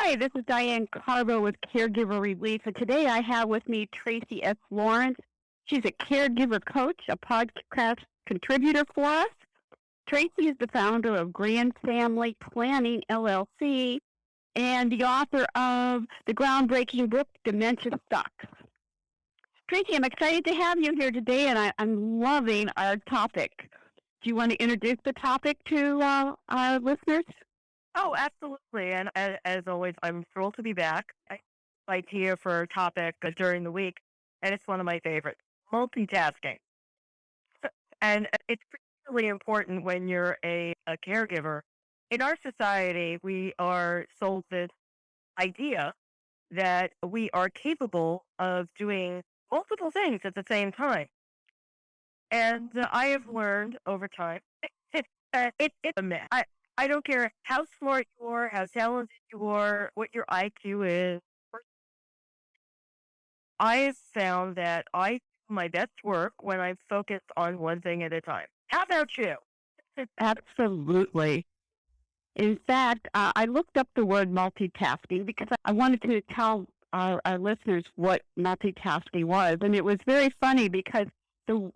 Hi, this is Diane Carbo with Caregiver Relief, and today I have with me Tracey S Lawrence. She's a caregiver coach, a podcast contributor for us. Tracey is the founder of Grand Family Planning LLC and the author of the groundbreaking book Dementia Sucks. Tracey, I'm excited to have you here today, and I'm loving our topic. Do you want to introduce the topic to our listeners? Oh, absolutely. And as always, I'm thrilled to be back. I like here for a topic during the week, and it's one of my favorites, multitasking. And it's particularly important when you're a caregiver. In our society, we are sold this idea that we are capable of doing multiple things at the same time. And I have learned over time, it's a myth. I don't care how smart you are, how talented you are, what your IQ is. I have found that I do my best work when I'm focused on one thing at a time. How about you? Absolutely. In fact, I looked up the word multitasking because I wanted to tell our listeners what multitasking was. And it was very funny because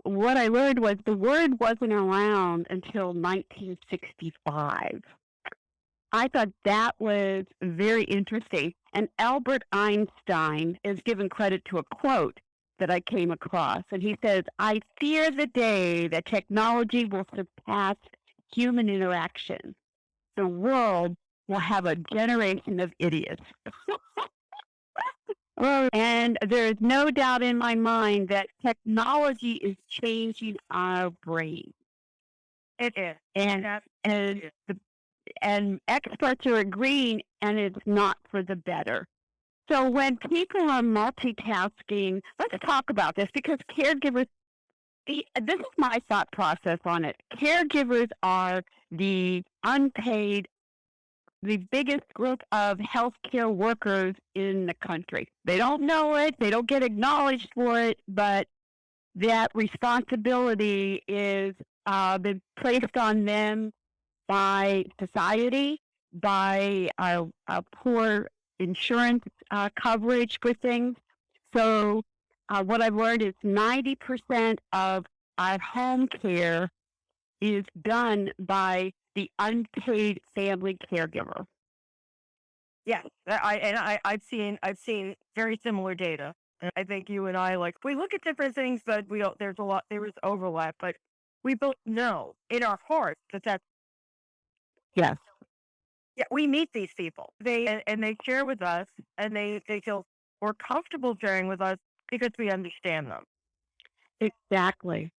what I learned was the word wasn't around until 1965. I thought that was very interesting. And Albert Einstein is given credit to a quote that I came across. And he says, "I fear the day that technology will surpass human interaction. The world will have a generation of idiots." And there is no doubt in my mind that technology is changing our brain. It is. And experts are agreeing, and it's not for the better. So when people are multitasking, let's talk about this because caregivers, this is my thought process on it. Caregivers are the unpaid, the biggest group of healthcare workers in the country. They don't know it, they don't get acknowledged for it, but that responsibility is been placed on them by society, by poor insurance coverage for things. So what I've learned is 90% of our home care is done by the unpaid family caregiver. Yes, I've seen very similar data. And I think you and I we look at different things, but there is overlap, but we both know in our hearts that that's. Yes. Yeah, we meet these people. They share with us, and they feel more comfortable sharing with us because we understand them. Exactly.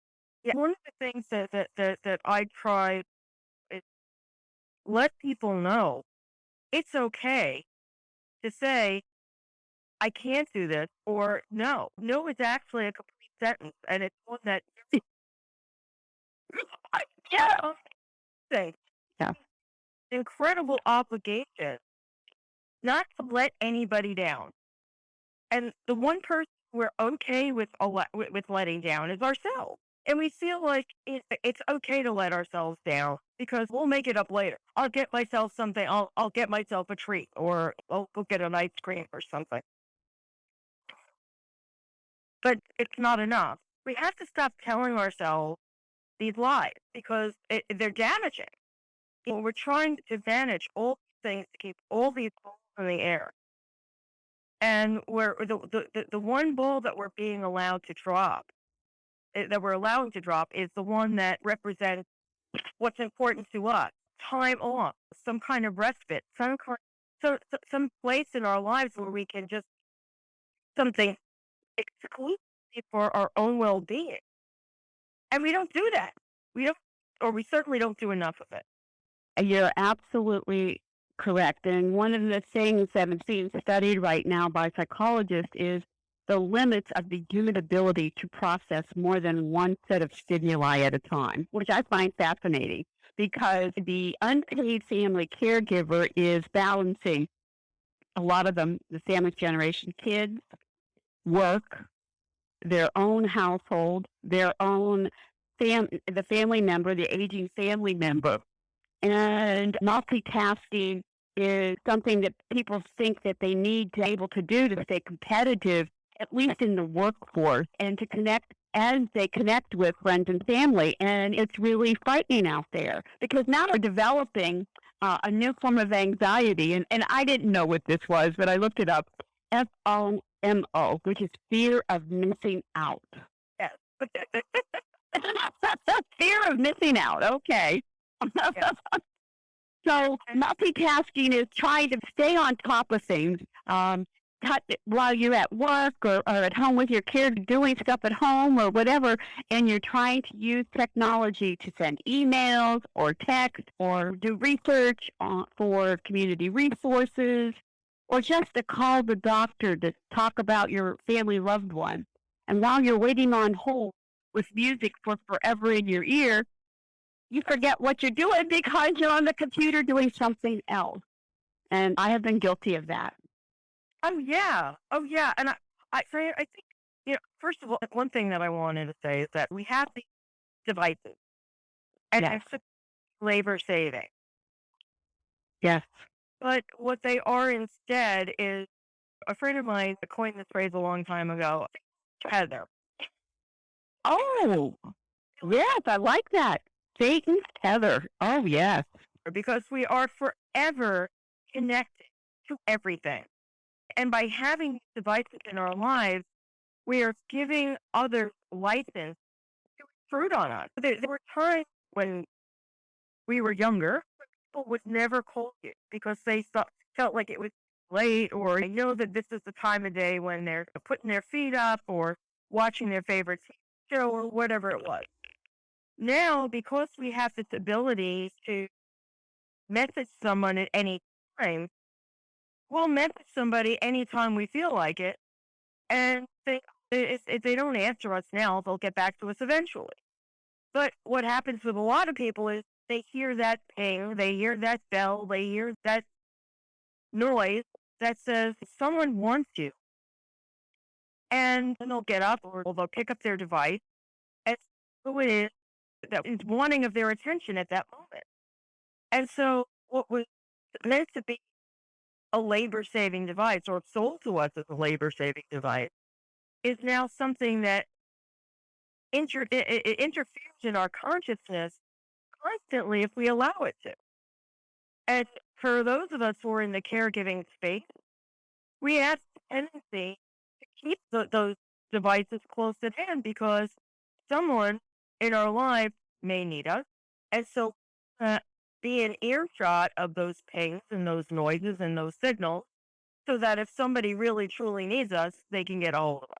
Yeah, one of the things that I try is let people know it's okay to say I can't do this or no. No is actually a complete sentence, and it's one that I can't say. Yeah. Incredible obligation not to let anybody down. And the one person we're okay with letting down is ourselves. And we feel like it's okay to let ourselves down because we'll make it up later. I'll get myself something. I'll get myself a treat, or I'll go get an ice cream or something. But it's not enough. We have to stop telling ourselves these lies because they're damaging. We're trying to manage all these things to keep all these balls in the air. And where the one ball that we're being allowed to drop, that we're allowing to drop, is the one that represents what's important to us: time off, some kind of respite, some place in our lives where we can just something exclusively for our own well-being. And we don't do that. We don't, or we certainly don't do enough of it. You're absolutely correct. And one of the things that is being studied right now by psychologists is the limits of the human ability to process more than one set of stimuli at a time, which I find fascinating because the unpaid family caregiver is balancing a lot of them, the sandwich generation, kids, work, their own household, their own the family member, the aging family member. And multitasking is something that people think that they need to be able to do to stay competitive, at least in the workforce, and to connect as they connect with friends and family. And it's really frightening out there because now we're developing a new form of anxiety. And I didn't know what this was, but I looked it up. FOMO, which is fear of missing out. Yes. Fear of missing out. Okay. Yes. So multitasking is trying to stay on top of things. While you're at work or at home with your kids doing stuff at home or whatever, and you're trying to use technology to send emails or text or do research for community resources or just to call the doctor to talk about your family loved one. And while you're waiting on hold with music for forever in your ear, you forget what you're doing because you're on the computer doing something else. And I have been guilty of that. Oh yeah. Oh yeah. And I think, first of all, one thing that I wanted to say is that we have these devices and Yes. it's labor saving. Yes. But what they are instead is a friend of mine coined this phrase a long time ago, tether. Oh, yes, I like that. Satan's tether. Oh, yes. Because we are forever connected to everything. And by having these devices in our lives, we are giving others license to intrude on us. There were times when we were younger, people would never call you because they felt like it was late, or they know that this is the time of day when they're putting their feet up or watching their favorite TV show or whatever it was. Now, because we have this ability to message someone at any time, we'll message somebody anytime we feel like it, and if they don't answer us now, they'll get back to us eventually. But what happens with a lot of people is they hear that ping, they hear that bell, they hear that noise that says someone wants you. And then they'll get up or they'll pick up their device and who it is that is wanting of their attention at that moment. And so what was meant to be a labor saving device or sold to us as a labor saving device is now something that it interferes in our consciousness constantly if we allow it to. And for those of us who are in the caregiving space, we have the tendency to keep those devices close at hand because someone in our life may need us. And so be in earshot of those pings and those noises and those signals so that if somebody really truly needs us, they can get a hold of us.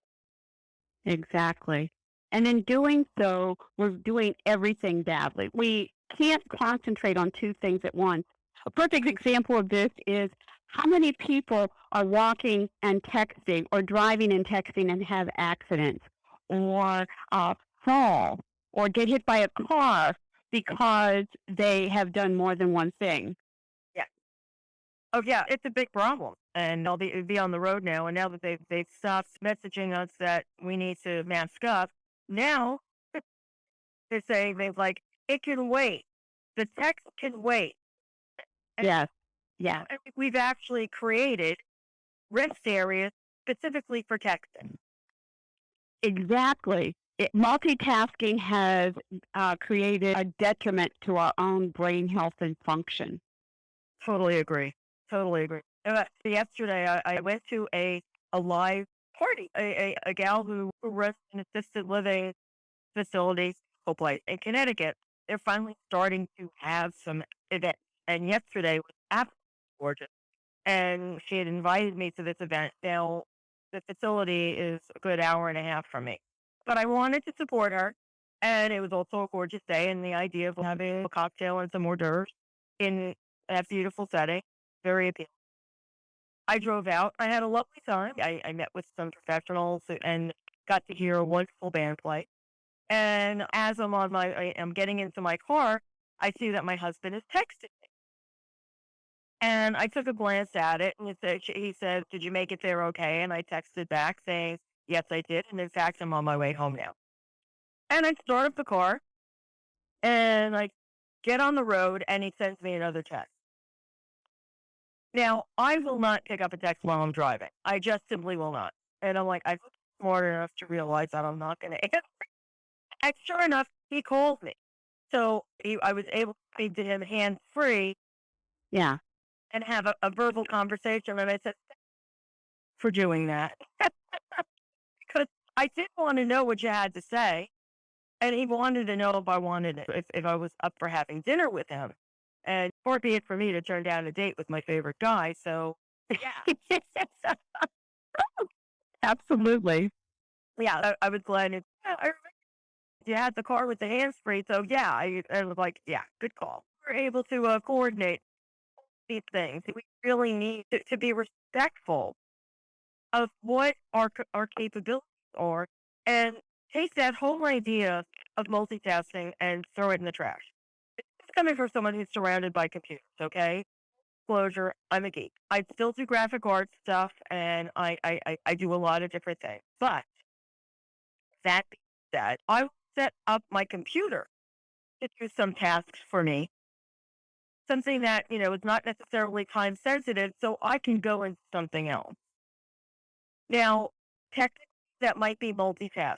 Exactly. And in doing so, we're doing everything badly. We can't concentrate on two things at once. A perfect example of this is how many people are walking and texting or driving and texting and have accidents or fall or get hit by a car because they have done more than one thing. Yeah. Oh yeah, it's a big problem. And they'll be on the road now. And now that they've stopped messaging us that we need to mask up, now they're saying they've like, it can wait. The text can wait. And Yes. Yes. we've actually created rest areas specifically for texting. Exactly. Multitasking has created a detriment to our own brain health and function. Totally agree. Totally agree. Yesterday, I went to a live party. A gal who runs an assisted living facility place in Connecticut. They're finally starting to have some events. And yesterday was absolutely gorgeous. And she had invited me to this event. Now, the facility is a good hour and a half from me. But I wanted to support her. And it was also a gorgeous day. And the idea of having a cocktail and some hors d'oeuvres in that beautiful setting, very appealing. I drove out. I had a lovely time. I met with some professionals and got to hear a wonderful band play. And as I'm getting into my car, I see that my husband is texting me. And I took a glance at it, and he said, "Did you make it there okay?" And I texted back saying, "Yes, I did. And in fact, I'm on my way home now." And I start up the car, and I get on the road, and he sends me another text. Now, I will not pick up a text while I'm driving. I just simply will not. And I'm like, I'm smart enough to realize that I'm not going to answer. And sure enough, he called me. So I was able to speak to him hands free Yeah. and have a verbal conversation. And I said, "Thanks for doing that." Because I did want to know what you had to say. And he wanted to know if I was up for having dinner with him. And far be it for me to turn down a date with my favorite guy. So, yeah. Absolutely. Yeah, I was glad. Yeah, I remember you had the car with the hands free. So, yeah, I was like, yeah, good call. We're able to coordinate these things. We really need to be respectful of what our capabilities are and take that whole idea of multitasking and throw it in the trash. It's coming from someone who's surrounded by computers, okay? Disclosure, I'm a geek. I still do graphic art stuff and I do a lot of different things. But that being said, I will set up my computer to do some tasks for me, something that, is not necessarily time sensitive, so I can go into something else. Now, technically, that might be multitasking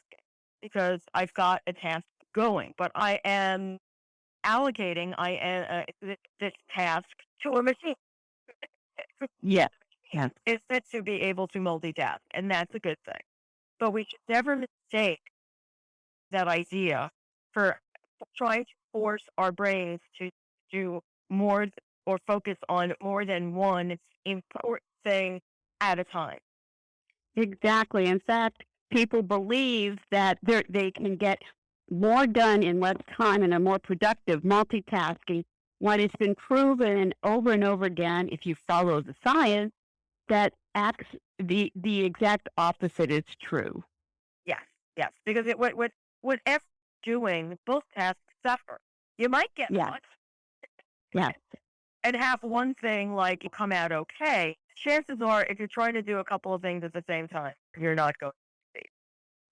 because I've got a task going, but I am allocating this task to a machine. Yeah. Yeah. It's meant to be able to multitask, and that's a good thing. But we should never mistake that idea for trying to force our brains to do more or focus on more than one important thing at a time. Exactly. In fact, people believe that they can get more done in less time and are more productive multitasking. When it's been proven over and over again, if you follow the science, that the exact opposite is true. Yes, yes, because whatever you're doing, both tasks suffer. You might get Yes. one Yes. and have one thing like come out okay. Chances are, if you're trying to do a couple of things at the same time, you're not going to succeed.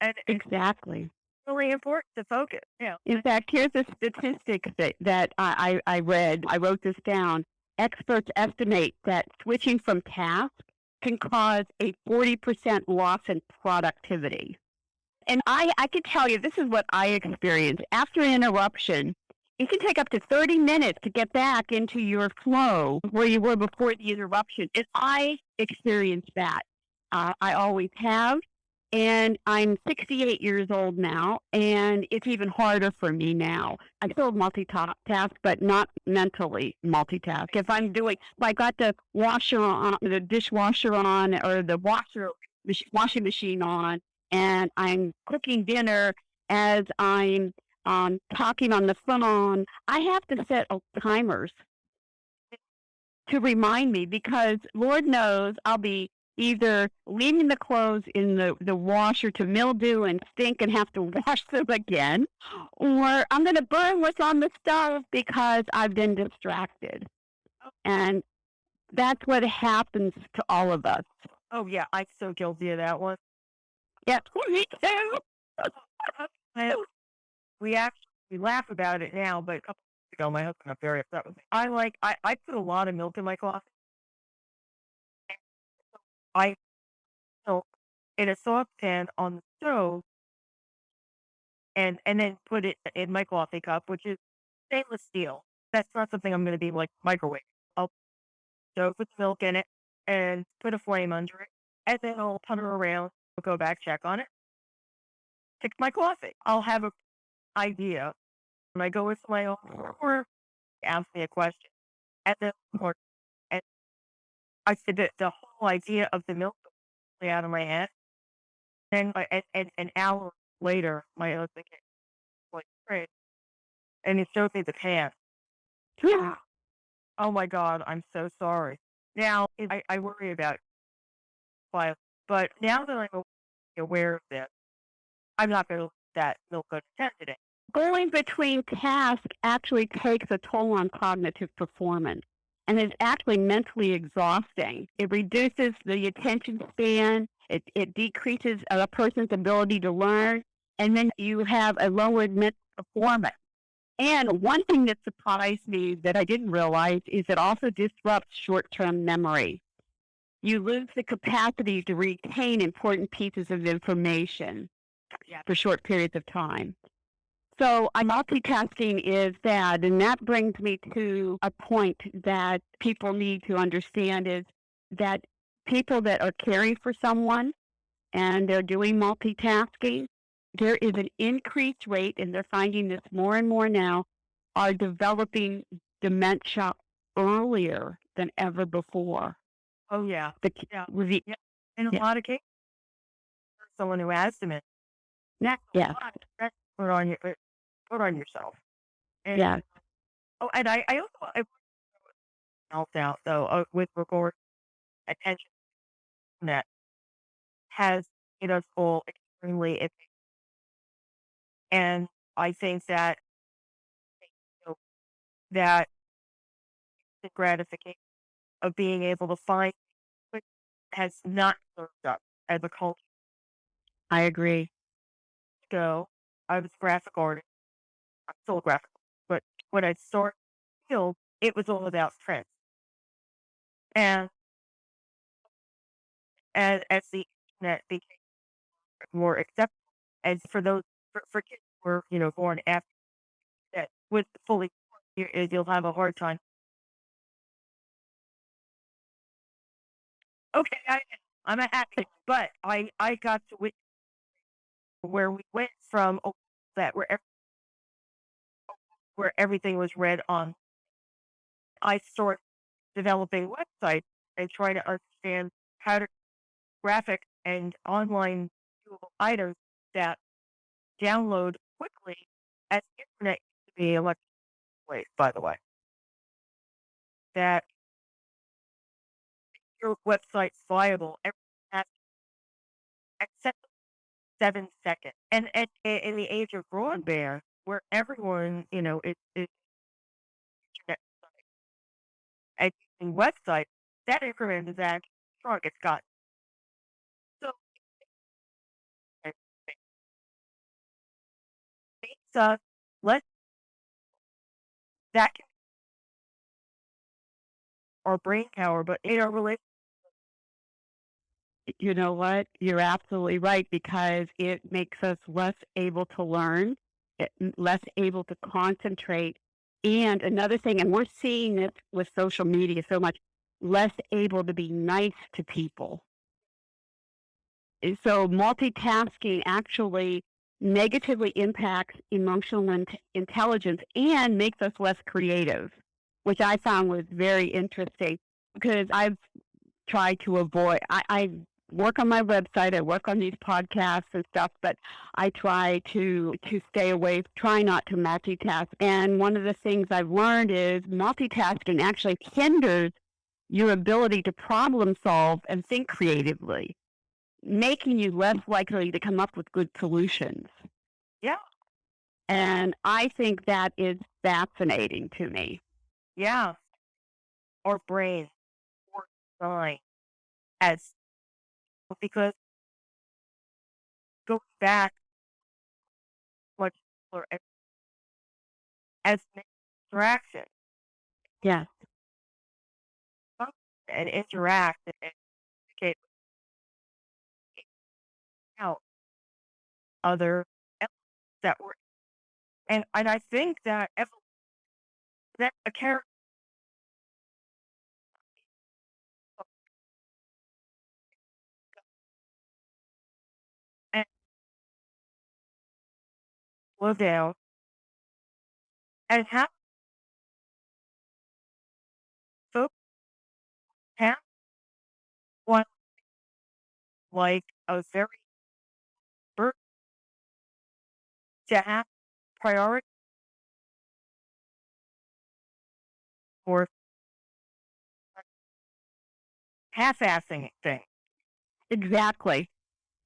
And it's Exactly. really important to focus. Yeah. In fact, here's a statistic that I read. I wrote this down. Experts estimate that switching from tasks can cause a 40% loss in productivity. And I can tell you, this is what I experienced. After an interruption, it can take up to 30 minutes to get back into your flow where you were before the interruption. And I experienced that. I always have. And I'm 68 years old now, and it's even harder for me now. I still multitask, but not mentally multitask. If I'm doing, if I got the washer on, the dishwasher on, or the washing machine on, and I'm cooking dinner as I'm talking on the phone, I have to set timers to remind me because Lord knows I'll be either leaving the clothes in the washer to mildew and stink and have to wash them again, or I'm going to burn what's on the stove because I've been distracted. And that's what happens to all of us. Oh yeah, I'm so guilty of that one. Yes, me too. And we laugh about it now, but a couple weeks ago, my husband got very upset with me. I put a lot of milk in my coffee. I milk in a saucepan on the stove and then put it in my coffee cup, which is stainless steel. That's not something I'm going to be like microwave. I'll stove with milk in it and put a flame under it, and then I'll putter around. I'll go back, check on it, fix my coffee. I'll have an idea when I go with my own or ask me a question, and then or and I said that the whole idea of the milk goes out of my head. Then an hour later, my husband came like great, and he showed me the pan. Yeah. Oh my God, I'm so sorry. Now I worry about it, but now that I'm aware of this, I'm not going to let that milk go to 10 today. Going between tasks actually takes a toll on cognitive performance, and it's actually mentally exhausting. It reduces the attention span, it decreases a person's ability to learn, and then you have a lowered mental performance. And one thing that surprised me that I didn't realize is it also disrupts short-term memory. You lose the capacity to retain important pieces of information Yeah. for short periods of time. So multitasking is bad, and that brings me to a point that people need to understand is that people that are caring for someone and they're doing multitasking, there is an increased rate, and they're finding this more and more now, are developing dementia earlier than ever before. Oh, yeah. The, Yeah. the Yeah. In a yeah, lot of cases, someone who has dementia, that's a yes, lot of stress to put on yourself. And yes, I also I helped out though with regard attention that has made us all extremely and I think that you know, that the gratification of being able to find quick has not served up as a culture. I agree. Go, I was a graphic artist. I'm still a graphic, but when I started field, it was all about print. And as the internet became more acceptable, and for those for kids who were born after that with fully, you'll have a hard time. Okay, I'm a hacker, but I got to witness where we went from that where everything was read on. I started developing websites and trying to understand how to graphic and online viewable items that download quickly as the internet used to be electric waves, by the way. That your website's viable every has except 7 seconds. And in the age of broadband, where everyone, is internet and using websites, that increment is actually strong. It's got so it makes us less that can our brain power, but in our relationship. You know what? You're absolutely right because it makes us less able to learn, less able to concentrate. And another thing, and we're seeing it with social media so much, less able to be nice to people. And so multitasking actually negatively impacts emotional intelligence and makes us less creative, which I found was very interesting because I've try to avoid I work on my website, I work on these podcasts and stuff, but I try to stay away, try not to multitask. And one of the things I've learned is multitasking actually hinders your ability to problem solve and think creatively, making you less likely to come up with good solutions. Yeah, And I think that is fascinating to me. yeah. Our brain works fine as because go back much simpler as an interaction Yes, and interact and communicate out other elements that were and I think that that a character and slow down and have folks have one like a very bird to have priority for half-assing things. exactly.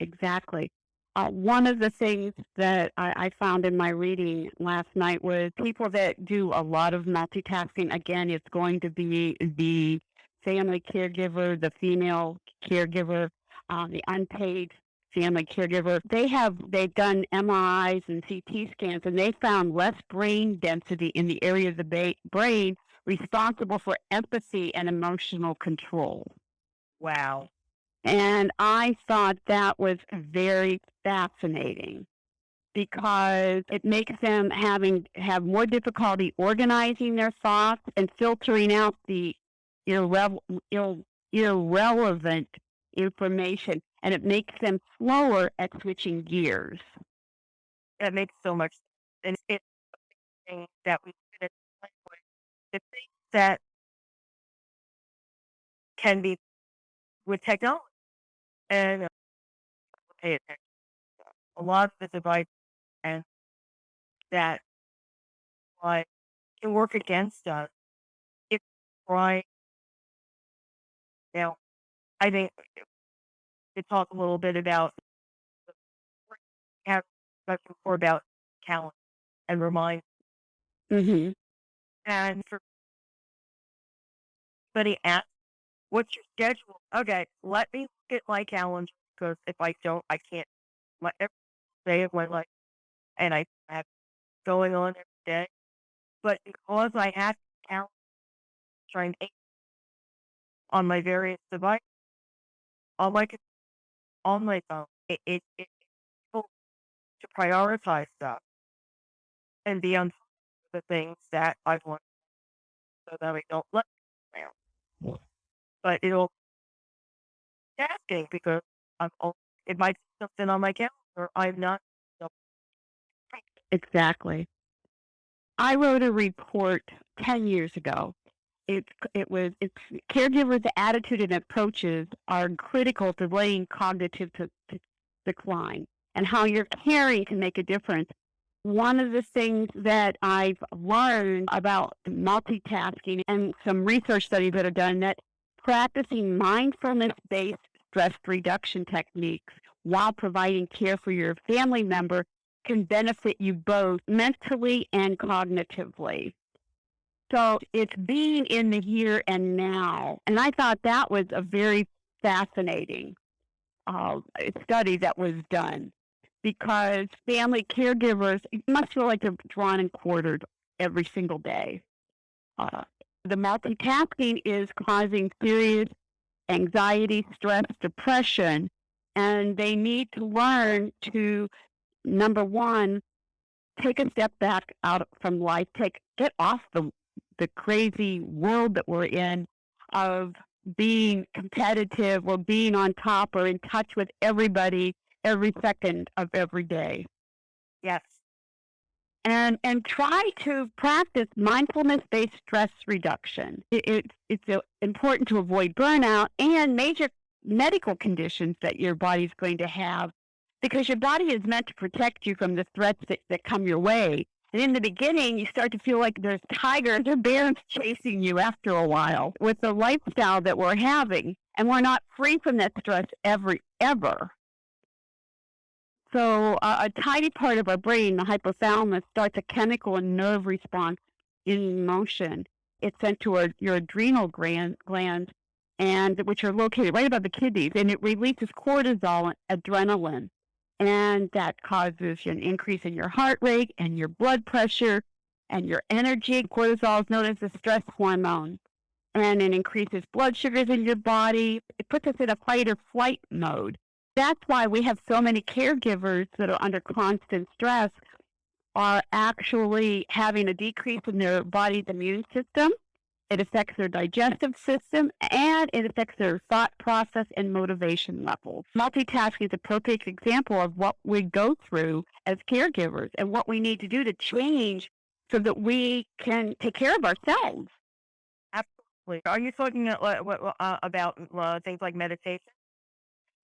Exactly. One of the things that I found in my reading last night was people that do a lot of multitasking. Again, it's going to be the family caregiver, the female caregiver, the unpaid family caregiver, they've done MRIs and CT scans, and they found less brain density in the area of the brain responsible for empathy and emotional control. Wow. And I thought that was very fascinating because it makes them have more difficulty organizing their thoughts and filtering out the irre- irrelevant information, and it makes them slower at switching gears. That makes so much sense. And it's things that we could with the things that can be with technology and pay attention. A lot of the device and that like can work against us if right now. I think to talk a little bit about have before about calendar and remind Hmm. and for somebody ask what's your schedule? Okay, let me look at my calendar because if I don't, I can't. My every day of my life, and I have going on every day. But because I have to count trying on my various devices, on my on my phone, it's able to prioritize stuff and be on top of the things that I want so that I don't let down. But it'll tasking because it might be something on my calendar I'm not. So, Exactly. I wrote a report 10 years ago. It's caregivers' attitude and approaches are critical to delaying cognitive decline, and how your caring can make a difference. One of the things that I've learned about multitasking and some research studies that are done, that practicing mindfulness-based stress reduction techniques while providing care for your family member can benefit you both mentally and cognitively. So it's being in the here and now. And I thought that was a very fascinating study that was done, because family caregivers must feel like they're drawn and quartered every single day. Uh, the multitasking is causing serious anxiety, stress, depression, and they need to learn to, number one, take a step back out from life, get off the crazy world that we're in of being competitive or being on top or in touch with everybody every second of every day. yes, And try to practice mindfulness-based stress reduction. It's important to avoid burnout and major medical conditions that your body's going to have, because your body is meant to protect you from the threats that come your way. And in the beginning, you start to feel like there's tigers or bears chasing you after a while with the lifestyle that we're having. And we're not free from that stress ever. So a tiny part of our brain, the hypothalamus, starts a chemical and nerve response in motion. It's sent to your adrenal glands, and which are located right above the kidneys, and it releases cortisol and adrenaline, and that causes an increase in your heart rate and your blood pressure and your energy. Cortisol is known as the stress hormone, and it increases blood sugars in your body. It puts us in a fight or flight mode. That's why we have so many caregivers that are under constant stress are actually having a decrease in their body's immune system. It affects their digestive system, and it affects their thought process and motivation levels. Multitasking is a perfect example of what we go through as caregivers and what we need to do to change so that we can take care of ourselves. absolutely. Are you talking about things like meditation?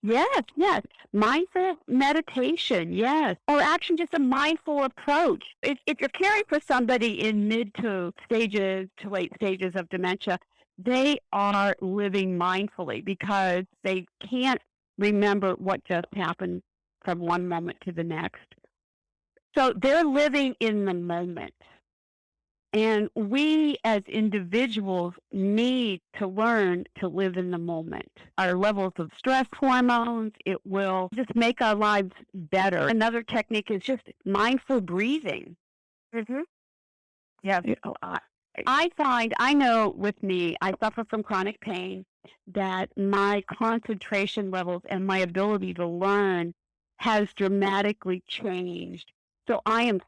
Yes, yes. Mindful meditation, yes. Or actually just a mindful approach. If you're caring for somebody in mid to late stages of dementia, they are living mindfully because they can't remember what just happened from one moment to the next. So they're living in the moment. And we as individuals need to learn to live in the moment. Our levels of stress hormones, it will just make our lives better. Another technique is just mindful breathing. Mm-hmm. Yeah. You know, I find, I know with me, I suffer from chronic pain, that my concentration levels and my ability to learn has dramatically changed. So I'm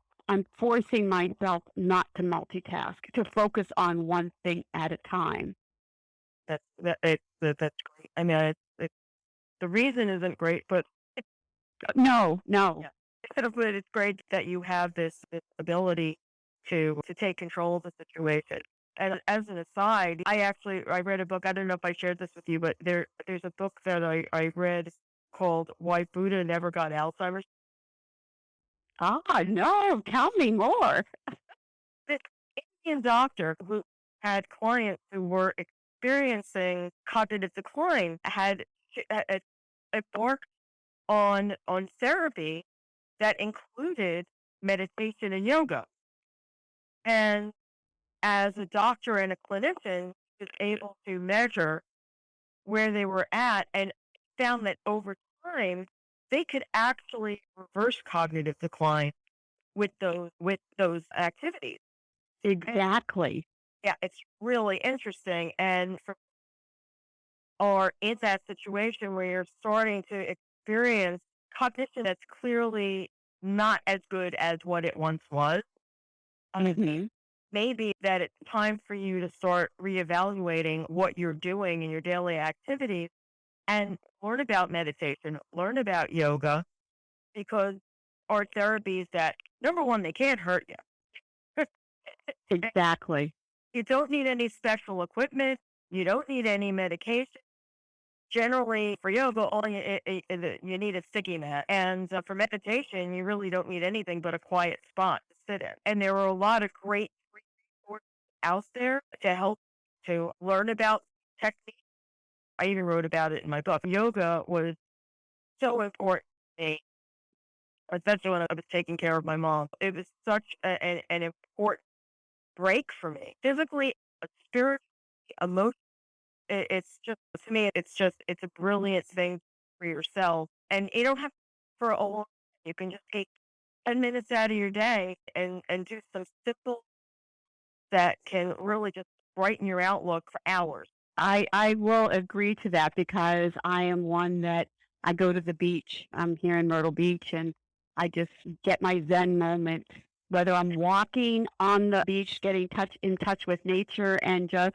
forcing myself not to multitask, to focus on one thing at a time. That's great. I mean, the reason isn't great, but No, no. yeah, but it's great that you have this ability to take control of the situation. And as an aside, I read a book. I don't know if I shared this with you, but there's a book that I read called Why Buddha Never Got Alzheimer's. Ah, no, tell me more. This Indian doctor who had clients who were experiencing cognitive decline had worked on therapy that included meditation and yoga. And as a doctor and a clinician, was able to measure where they were at and found that over time they could actually reverse cognitive decline with those activities. Exactly. Yeah, it's really interesting. And for or in that situation where you're starting to experience cognition that's clearly not as good as what it once was, Hmm. maybe that it's time for you to start reevaluating what you're doing in your daily activities and learn about meditation, learn about yoga, because are therapies that, number one, they can't hurt you. Exactly. You don't need any special equipment. You don't need any medication. Generally, for yoga, all you need is sticky mat. And for meditation, you really don't need anything but a quiet spot to sit in. And there are a lot of great free resources out there to help to learn about technique. I even wrote about it in my book. Yoga was so important to me, especially when I was taking care of my mom. It was such an important break for me, physically, spiritually, emotionally. It's just, to me, it's a brilliant thing for yourself. And you don't have for a long time. You can just take 10 minutes out of your day and do some simple that can really just brighten your outlook for hours. I will agree to that because I am one that I go to the beach. I'm here in Myrtle Beach and I just get my Zen moment. Whether I'm walking on the beach, getting in touch with nature and just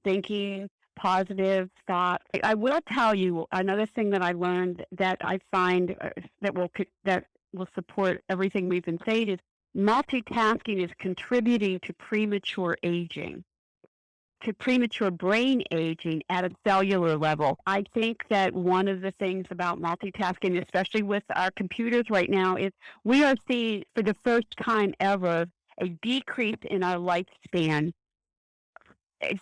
thinking positive thoughts. I will tell you another thing that I learned that I find that will support everything we've been saying is multitasking is contributing to premature aging, to premature brain aging at a cellular level. I think that one of the things about multitasking, especially with our computers right now, is we are seeing for the first time ever a decrease in our lifespan.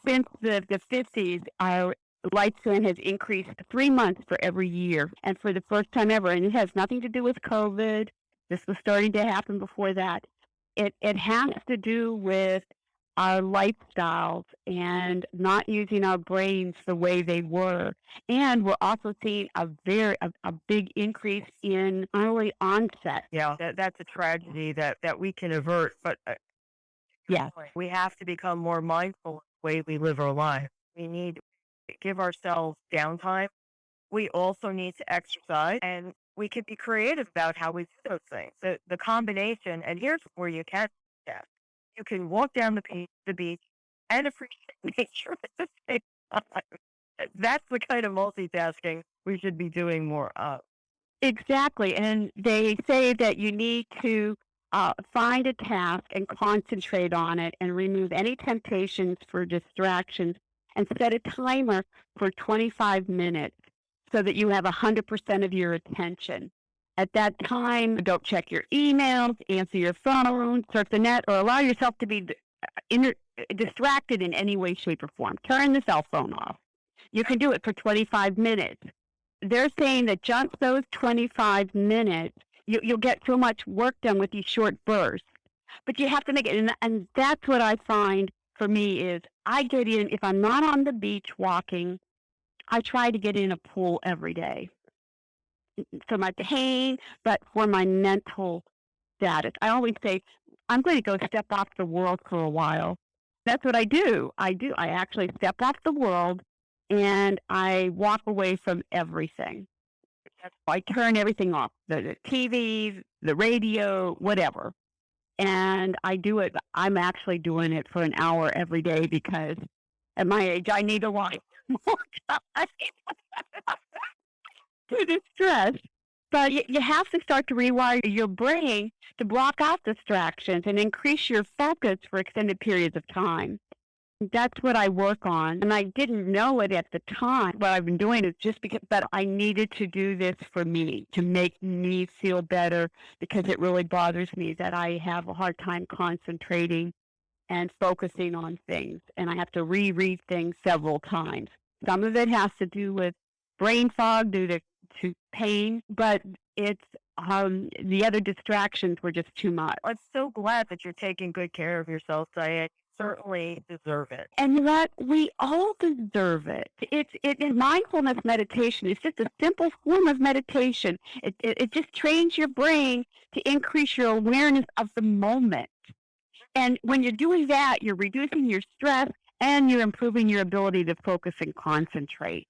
Since the 50s, our lifespan has increased 3 months for every year, and for the first time ever, and it has nothing to do with COVID. This was starting to happen before that. It has to do with our lifestyles and not using our brains the way they were. And we're also seeing a big increase in early onset. Yeah, that's a tragedy that we can avert. But Yes, we have to become more mindful of the way we live our life. We need to give ourselves downtime. We also need to exercise, and we can be creative about how we do those things. The combination, and here's where you can test. You can walk down the beach and appreciate nature at the same time. That's the kind of multitasking we should be doing more of. exactly. And they say that you need to find a task and concentrate on it and remove any temptations for distractions and set a timer for 25 minutes so that you have 100% of your attention. At that time, don't check your emails, answer your phone, surf the net, or allow yourself to be distracted in any way, shape, or form. Turn the cell phone off. You can do it for 25 minutes. They're saying that just those 25 minutes, you'll get so much work done with these short bursts. but you have to make it. And that's what I find for me is I get in, if I'm not on the beach walking, I try to get in a pool every day for my pain, but for my mental status. I always say, I'm going to go step off the world for a while. That's what I do. I actually step off the world and I walk away from everything. I turn everything off, the TV, the radio, whatever. And I do it. I'm actually doing it for an hour every day because at my age, I need a lot more time to distress. But you have to start to rewire your brain to block out distractions and increase your focus for extended periods of time. That's what I work on. And I didn't know it at the time. What I've been doing is just because, but I needed to do this for me, to make me feel better because it really bothers me that I have a hard time concentrating and focusing on things. And I have to reread things several times. Some of it has to do with brain fog due to pain, but it's the other distractions were just too much. I'm so glad that you're taking good care of yourself, Diane. You certainly deserve it. And you know what? We all deserve it. Mindfulness meditation. It's just a simple form of meditation. It just trains your brain to increase your awareness of the moment. And when you're doing that, you're reducing your stress and you're improving your ability to focus and concentrate.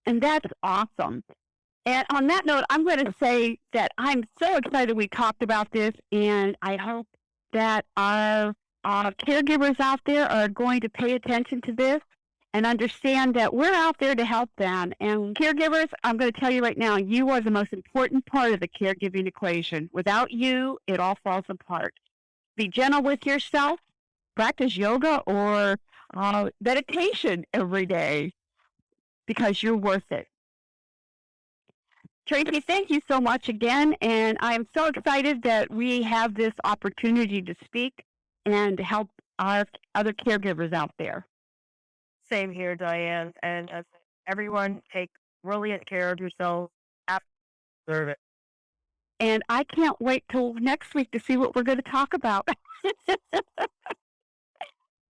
And that's awesome. And on that note, I'm going to say that I'm so excited we talked about this, and I hope that our caregivers out there are going to pay attention to this and understand that we're out there to help them. And caregivers, I'm going to tell you right now, you are the most important part of the caregiving equation. Without you, it all falls apart. Be gentle with yourself. Practice yoga or meditation every day because you're worth it. Tracey, thank you so much again, and I am so excited that we have this opportunity to speak and help our other caregivers out there. Same here, Diane. And everyone, take brilliant care of yourselves. Deserve it. And I can't wait till next week to see what we're going to talk about.